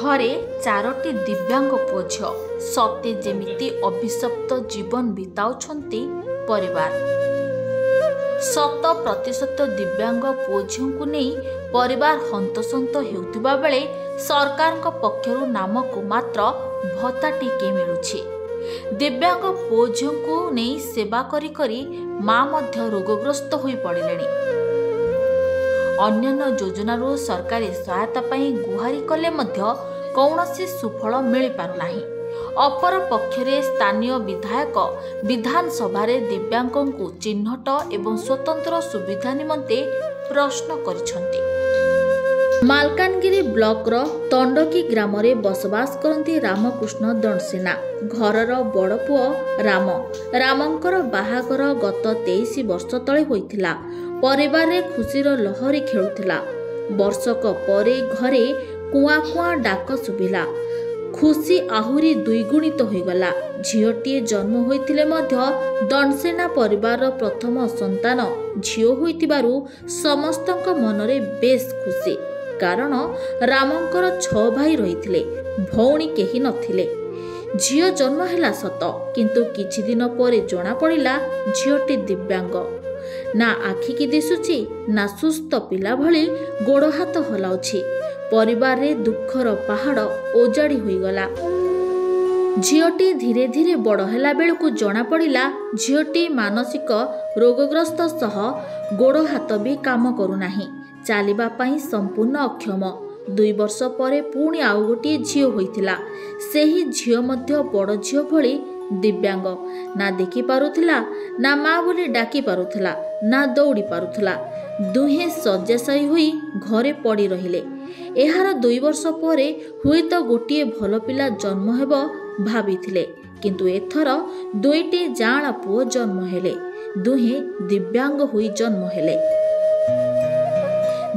घरे 4टी दिव्यांग पुओ झिଅ सते जेमिति अभिशप्त जीवन बिताउछन्ति परिवार। 100% दिव्यांग पुओ झिओंकु नै परिवार हंतसंत हेउथिबा बेले सरकार पक्षरु नामकु मात्र भत्ताटिके मिलुछि। दिव्यांग पुओ झिओंकु नै सेवा करी करी मां मध्य रोगग्रस्त होई पड़िलेनी। अन्यान्य योजनारू सरकारी सहायता पाई गुहारी कले मध्य कौनसी सुफल मिल पारुनाही। अपर पक्षरे स्थानीय विधायक विधानसभा दिव्यांगों को चिन्हट एवं स्वतंत्र सुविधा निमंते प्रश्न करिसंती। मालकानगिरी ब्लॉकर तंडकी ग्राम रे बसवास करती रामकृष्ण दंडसेना। घरर बड़ पुओ रामंकर बाहागर गत 23 वर्ष तले होइथिला। परिवार रे खुशीर लहरी खेलुथिला। वर्षक परे घरे कुआ कुआ डाक सुभिला। खुशी आहुरी द्विगुणित होइगला। झियोटीए जन्म होइथिले मध्य दंडसेना परिवार प्रथम संतान झियो होइतिबारु समस्तक मनरे बेस खुशी। कारण रामंकर 6 भाई रहिथिले, भौणी केही नथिले। झियो जन्म हैला सत, किंतु किछि दिन परे जणा पड़िला झियोटी दिव्यांग। ना आखि की दिसुची ना सुस्थ पिला भली गोड़ हाथ हलाउछि। परिवार रे दुखर पहाड़ ओजाड़ी होइगला। झियोटी धीरे धीरे बड़ हैला बेलकु जणा पड़िला झियोटी मानसिक रोगग्रस्त सह गोड़ हाथ भी काम करुनाही। चालिबा पाई संपूर्ण अक्षम। 2 वर्ष परे पुणी आउ गोटे झियो होइथिला। सेही झियो मध्य बड़ झियो भली दिव्यांग। ना देखि पारुथिला, ना माँ बोली डाकी पारुथिला, ना दौड़ी पारुथिला। दुहे शय्याशायी होई घरे पड़ी रहिले। एहार 2 वर्ष परे हुएत गोटिए भल पिला जन्म हेब भाबिथिले, किंतु एथर 2टी जाँला पुओ जन्म हेले। दुहे दिव्यांग होई जन्म हेले।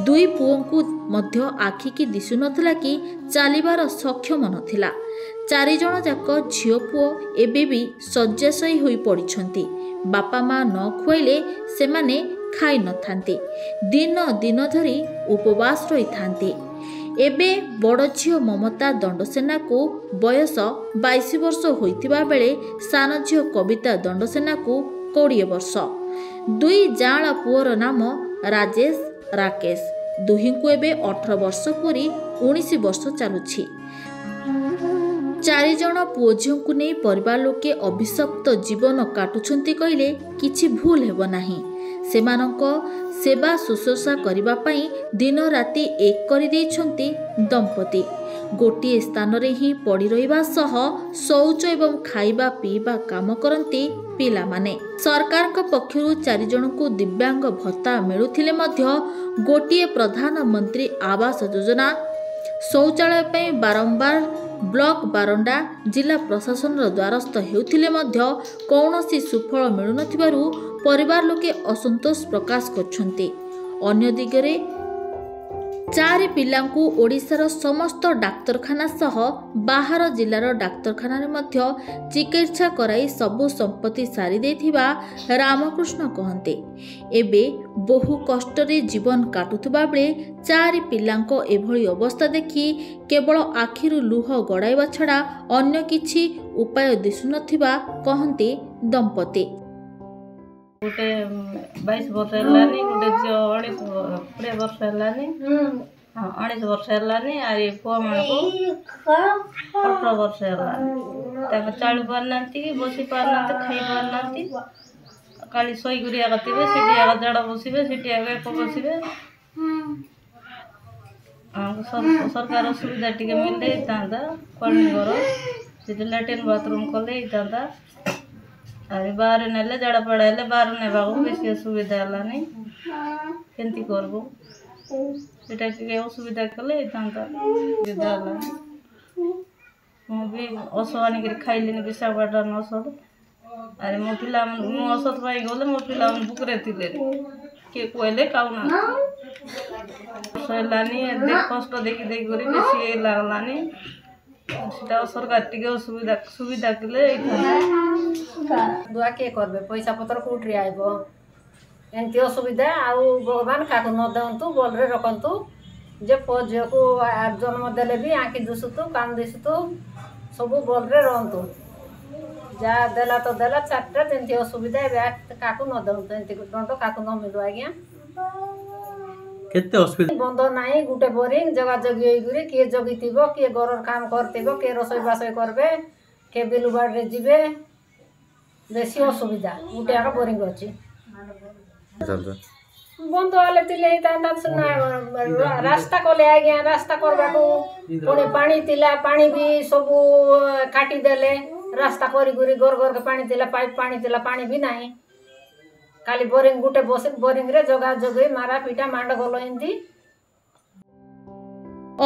2 पुओंकु मध्य आखि की दिसु नथिला कि चालिबार सक्षम नथिला। 4 जण जाक झियो पुओ एबे भी शय्याशायी होई पड़िछंती। बापा माँ न खुआइले सेमाने खाई न थांती। दिन दिन धरी उपवास रही थांती। एबे बड़ झियो ममता दंडसेना को बयस 22 वर्ष होइतिबा बेले सान झियो कविता दंडसेना को 20 वर्ष। 2 जाँला पुओर नाम राजेश राकेश। दुहिंकु एबे 18 वर्ष पूरी 19 वर्ष चलुछि। 4 जण पुओ झियोंकु नै परिवार लोके अभिशप्त जीवन काटुछंती कहिले किछि भूल हेब नाही। सेमानंक सेवा शुश्रूषा करिबा पई दिन राति एक करि दैछंती दंपति। गोटिए स्थान रे ही पड़ी रहिबा सह शौच एवं खाइबा पीबा काम करंती पिला माने। सरकार पक्षरु 4 जणको दिव्यांग भत्ता मिलुथिले मध्य गोटिए प्रधानमंत्री आवास योजना शौचालय पे बारंबार ब्लॉक बारंडा जिला प्रशासन द्वारस्थ हेउथिले मध्य कौनसी सुफल मिलुनथिबारु परिवार लोके असंतोष प्रकाश करछन्ते। अन्य दिगरे 4 पिलांकु ओडिशार समस्त डाक्तरखाना सह बाहर जिलार डाक्तरखाना रे मध्य चिकित्सा कराई सबु संपत्ति सारी देथिबा रामकृष्ण कहन्ते। एबे बहु कष्ट रे जीवन काटुथबा बेले 4 पिलांको एभली अवस्था देखि केवल आखिरु लुह गड़ाइबा छड़ा अन्य किछि उपाय दिसु नथिबा कहन्ते दंपति। गोटे 22 वर्ष हेलानी, गोटे 19 वर्ष हेलानी, 19 वर्ष हेलानी। आरे पुआ मानको 18 वर्ष हेलानी। ताको चालू पारनांती कि बसी पारनांती, खाई पारनांती। काली सोई गुरिया गतिबे, सिटी आगा जड़ा बसिबे, सिटी आगा एको बसिबे। सरकार सुविधा टिके मिलले तांदा कॉलोनी घर सिटी लैट्रिन बाथरूम कले तांदा। अरे बाहर नेले जड़ा पड़ा हेले बाहर नेबा बेसी सुविधा हेलानी। केंती करबो सेटा टिके असुविधा कले तांदा सुविधा हेलानी। मो भी औषध आनिक खाइलिनी विशाखापाटन औषध। अरे मो पिला मो औषध पाई गले मो पिला बुकरे थिले के कोइले काउना हेलानी। देख कष्ट देखि देखि करी बेसी लागलानी। सेटा सरकार टिके सुविधा कले दुआ के करबे पैसा पत्र कोठरी आइबो एंती असुविधा आउ भगवान काको न दंतु बोलरे रखंतु जे पुओ झील को जन्म देले भी आँखि दुसुतु कान दिसुतु सबू भलरे रहतु जहाँ देला तो देला 4टा जमी असुविधा क्या न दौन दंड क्या न मिलू आज्ञा केते असुविधा बंद नाई गुटे बोरिंग जगह जगी होई किए जगी किए घर काम करथिबो किए रसोई बासई करबे के बिलु बाड़े जीवे बेसी असुविधा गुटे आका बोरिंग अछि बंद वाले तिले रास्ता कले आज्ञा रास्ता करबा को पुणी पानी तिला पानी भी सब काटी देले रास्ता करी गुरी घर घर के पानी तिला पाइप पानी तिला पानी भी नाही खाली बोरिंग गुटे बोरिंग रे जगा जगई मारा पिटा मांड गलो एंती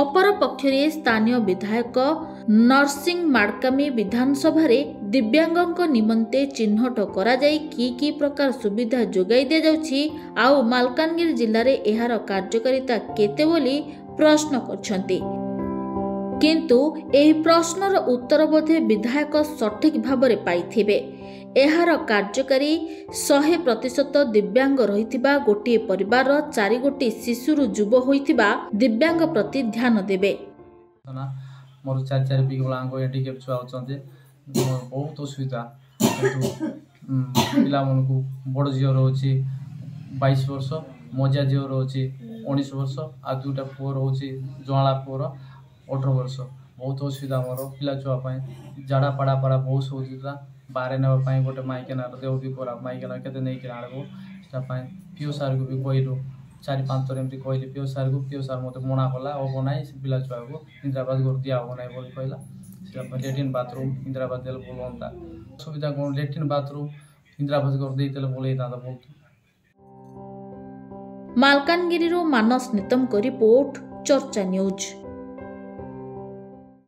अपर पक्षरे स्थानीय विधायक नरसिंह माडकामी विधानसभा दिव्यांगों निमंते चिन्हट करा जाई की प्रकार सुविधा जोगाई दिया जाउछि आउ मालकानगिरी जिल्ला रे एहार कार्यकारिता केते बोली प्रश्न करछन्ति किंतु एही प्रश्नर उत्तर बोधे विधायक सठिक भाबरे पाइथिबे एहार कार्यकारी 100% दिव्यांग रहिथिबा गोटे परिवार 4 गोटी शिशुरु जुब होइथिबा दिव्यांग प्रति ध्यान देबे मोर 4 बिगलांग एटी के छुआ होचंते बहुत असुविधा पिला मन को बड़ जियो रहउची 22 वर्ष मजा जियो रहउची 19 वर्ष आ दुटा पुओ रहउची जोला पुओर 18 वर्ष बहुत असुविधा मोर पिला छुआ पई जाड़ा पड़ा बहुत सुविधा बारे ना गोटे माइकेना देव भी खराब माइकेना के नहीं आनबो पीओ सार को भी कहलु 4-5 थर एमती कहली पीओ सार मत मना कला हम ना पिला छुआ को इंदिरावास घर दिया हम ना बोली कहला लैट्रिन बाथरूम इंदिरावास देले बोलता सुविधा कौन लैट्रिन बाथरूम इंदिरावास घर देते बोले बहुत मालकानगिरी मानस नितम को रिपोर्ट चर्चा न्यूज।